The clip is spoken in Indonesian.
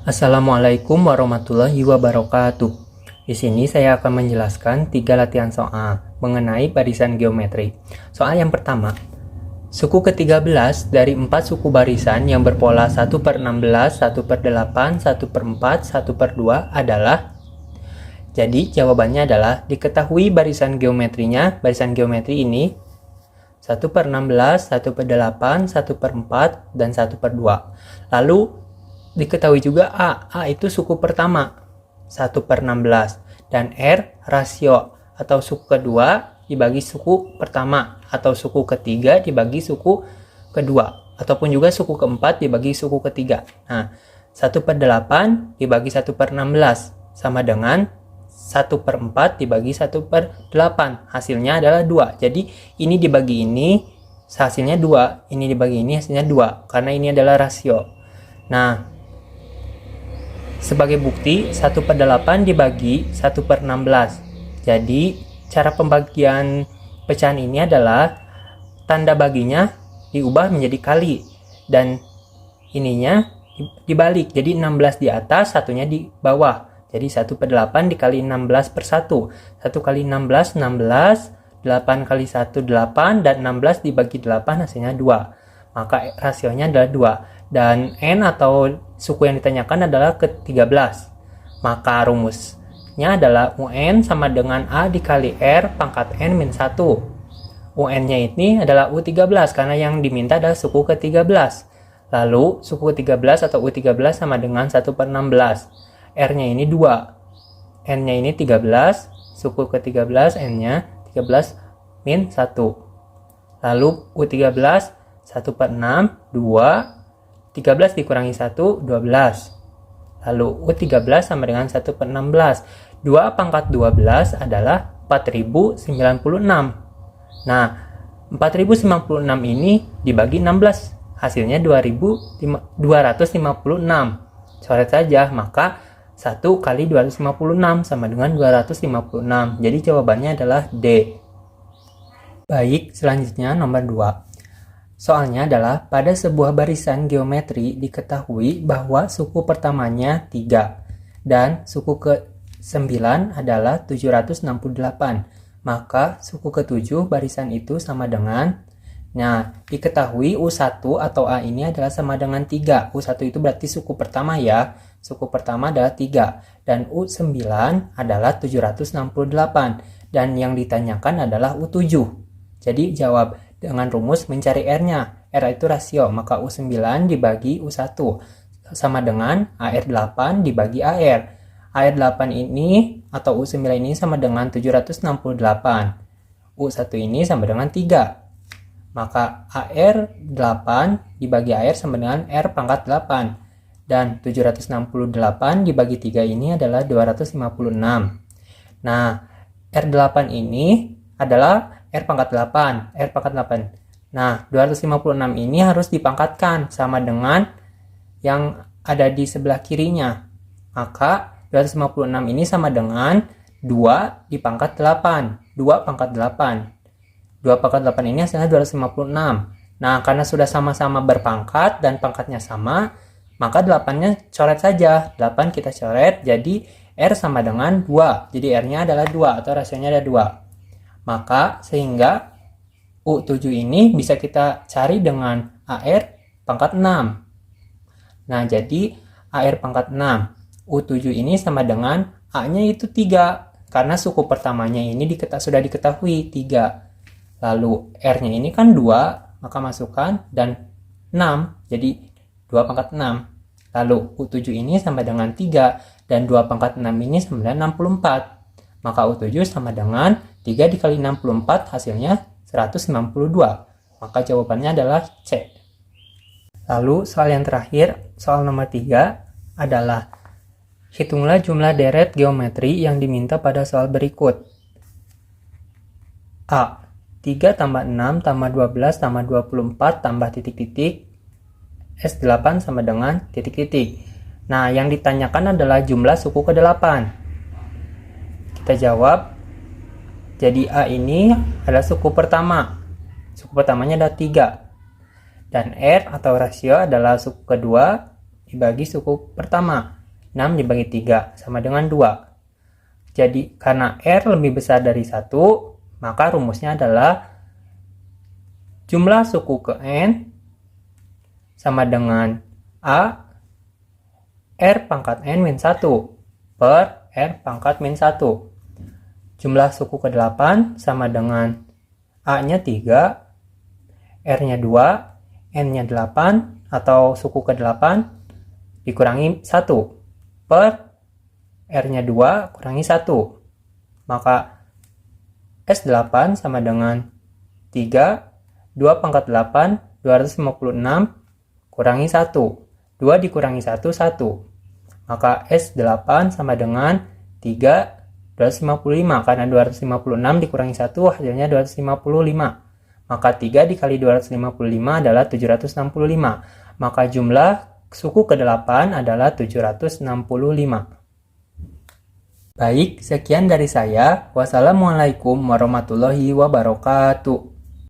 Assalamualaikum warahmatullahi wabarakatuh. Di sini saya akan menjelaskan 3 latihan soal mengenai barisan geometri. Soal yang pertama, suku ke-13 dari 4 suku barisan yang berpola 1/16, 1/8, 1/4, 1/2 adalah. Jadi jawabannya adalah diketahui barisan geometrinya. Barisan geometri ini 1/16, 1/8, 1/4, dan 1/2. Lalu diketahui juga A itu suku pertama 1/16 dan R rasio atau suku kedua dibagi suku pertama atau suku ketiga dibagi suku kedua ataupun juga suku keempat dibagi suku ketiga. Nah, 1/8 dibagi 1/16 sama dengan 1/4 dibagi 1/8, hasilnya adalah 2. Jadi ini dibagi ini hasilnya 2, ini dibagi ini hasilnya 2 karena ini adalah rasio. Nah, sebagai bukti 1/8 dibagi 1/16. Jadi cara pembagian pecahan ini adalah tanda baginya diubah menjadi kali dan ininya dibalik. Jadi 16 di atas, satunya di bawah. Jadi 1/8 dikali 16 per 1. 1 kali 16, 16. 8 kali 1, 8. Dan 16 dibagi 8 hasilnya 2. Maka rasionya adalah 2. Dan N atau suku yang ditanyakan adalah ke-13. Maka rumusnya adalah UN sama dengan A dikali R pangkat N min 1. UN-nya ini adalah U13 karena yang diminta adalah suku ke-13. Lalu suku ke-13 atau U13 sama dengan 1/16. R-nya ini 2. N-nya ini 13. Suku ke-13 N-nya 13 min 1. Lalu U13 1/6, 2. 13 dikurangi 1, 12. Lalu U13 sama dengan 1/16. 2 pangkat 12 adalah 4096. Nah, 4096 ini dibagi 16. Hasilnya 2256. Coret saja, maka 1 kali 256 sama dengan 256. Jadi jawabannya adalah D. Baik, selanjutnya nomor 2. Soalnya adalah pada sebuah barisan geometri diketahui bahwa suku pertamanya 3 dan suku ke-9 adalah 768. Maka suku ke-7 barisan itu sama dengan, nah diketahui U1 atau A ini adalah sama dengan 3. U1 itu berarti suku pertama ya. Suku pertama adalah 3 dan U9 adalah 768 dan yang ditanyakan adalah U7. Jadi jawab dengan rumus mencari R-nya. R itu rasio, maka U9 dibagi U1 sama dengan AR8 dibagi AR. AR8 ini atau U9 ini sama dengan 768. U1 ini sama dengan 3. Maka AR8 dibagi AR sama dengan R pangkat 8. Dan 768 dibagi 3 ini adalah 256. Nah, R8 ini adalah R pangkat 8, R pangkat 8. Nah, 256 ini harus dipangkatkan sama dengan yang ada di sebelah kirinya. Maka 256 ini sama dengan 2 dipangkat 8. 2 pangkat 8. 2 pangkat 8 ini hasilnya 256. Nah, karena sudah sama-sama berpangkat dan pangkatnya sama, maka 8-nya coret saja. 8 kita coret, jadi R sama dengan 2. Jadi R-nya adalah 2 atau rasionya ada 2. Maka sehingga U7 ini bisa kita cari dengan AR pangkat 6. Nah, jadi AR pangkat 6. U7 ini sama dengan A-nya itu 3. Karena suku pertamanya ini sudah diketahui 3. Lalu R-nya ini kan 2, maka masukkan dan 6. Jadi 2 pangkat 6. Lalu U7 ini sama dengan 3 dan 2 pangkat 6 ini sama dengan 64. Maka U7 sama dengan 3 dikali 64 hasilnya 192. Maka jawabannya adalah C. Lalu soal yang terakhir, soal nomor 3 adalah hitunglah jumlah deret geometri yang diminta pada soal berikut. A. 3 tambah 6 tambah 12 tambah 24 tambah titik-titik S8 sama dengan titik-titik. Nah, yang ditanyakan adalah jumlah suku ke-8. Kita jawab, jadi A ini adalah suku pertama. Suku pertamanya ada 3. Dan R atau rasio adalah suku kedua, dibagi suku pertama. 6 dibagi 3 sama dengan 2. Jadi karena R lebih besar dari 1, maka rumusnya adalah jumlah suku ke N sama dengan A R pangkat N min 1 per R pangkat min 1. Jumlah suku ke 8 sama dengan A-nya 3, R-nya 2, N-nya 8 atau suku ke 8 dikurangi 1 per R-nya 2 kurangi 1. Maka S8 sama dengan 3, 2 pangkat 8, 256 kurangi 1. 2 dikurangi 1, 1. Maka S8 sama dengan 3, 255. Karena 256 dikurangi 1 hasilnya 255. Maka 3 dikali 255 adalah 765. Maka jumlah suku ke-8 adalah 765. Baik, sekian dari saya. Wassalamualaikum warahmatullahi wabarakatuh.